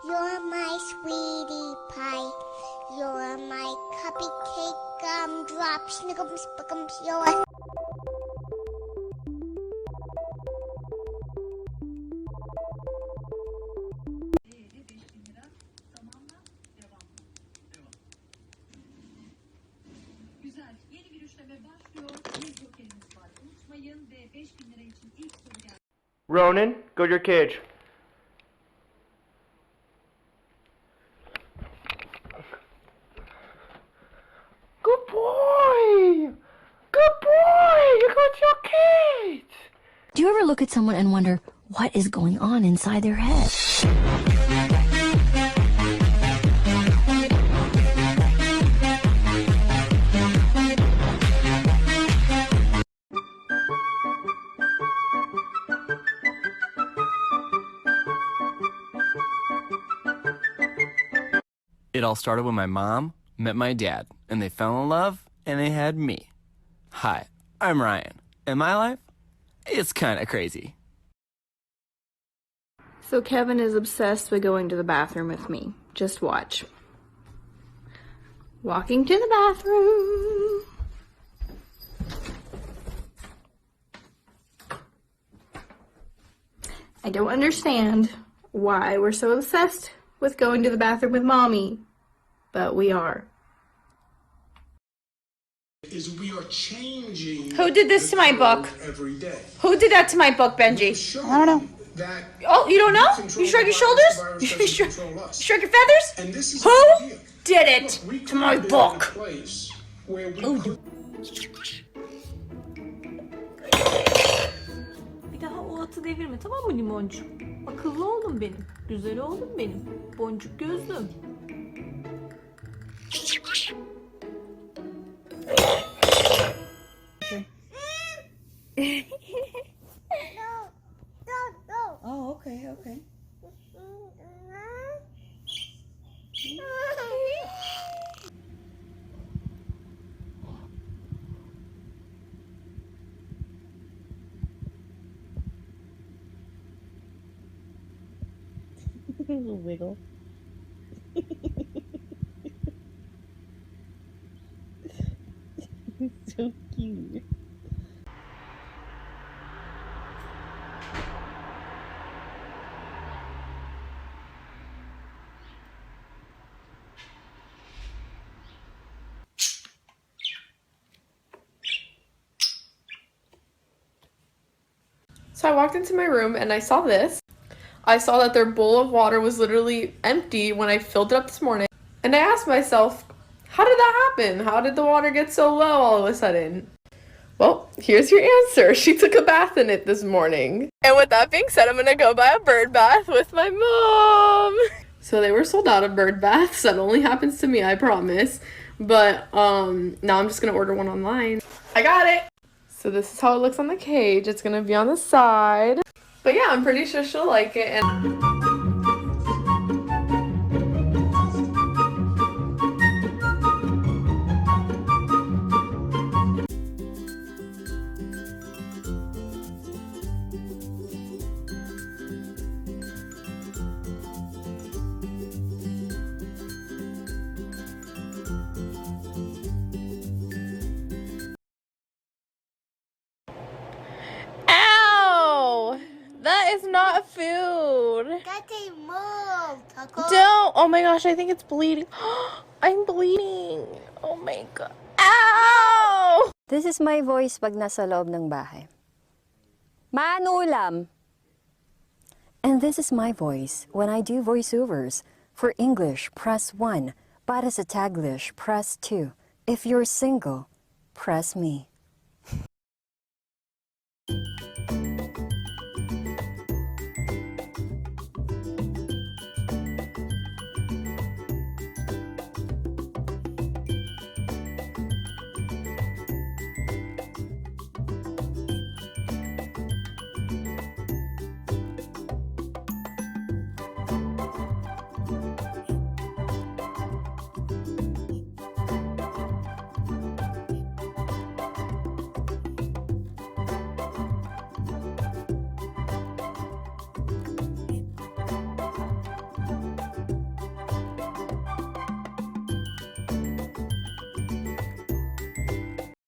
You're my sweetie pie. You're my cupcake gumdrop. Snickums, spickums, you're... Ronan, go to your cage. Good boy! Good boy! You got your cage! Do you ever look at someone and wonder what is going on inside their head? It all started when my mom met my dad, and they fell in love, and they had me. Hi, I'm Ryan, and my life, it's kind of crazy. So Kevin is obsessed with going to the bathroom with me. Just watch. Walking to the bathroom. I don't understand why we're so obsessed with going to the bathroom with mommy, but we are. Is we are changing. Who did this to my book? Every day. Who did that to my book, Benji? I don't know. Oh, you don't know? You shrug your shoulders? You shrug your feathers? And this is Who did it Look, to my book? Bir daha o atı devirme, tamam mı Limoncuk? Akıllı oğlum benim. Güzel oğlum benim. Boncuk gözlüm. Oh, okay, okay. Little wiggle. So cute. So I walked into my room and I saw this. I saw that their bowl of water was literally empty when I filled it up this morning. And I asked myself, how did that happen? How did the water get so low all of a sudden? Well, here's your answer. She took a bath in it this morning. And with that being said, I'm gonna go buy a bird bath with my mom. So they were sold out of bird baths. That only happens to me, I promise. But now I'm just gonna order one online. I got it. So this is how it looks on the cage. It's gonna be on the side. But yeah, I'm pretty sure she'll like it. And that is not food. That's a mole, Taco. Don't. Oh my gosh, I think it's bleeding. I'm bleeding. Oh my god. Ow! This is my voice pag nasa loob ng bahay. Manulam! And this is my voice when I do voiceovers. For English, press 1. Para sa Taglish, press 2. If you're single, press me.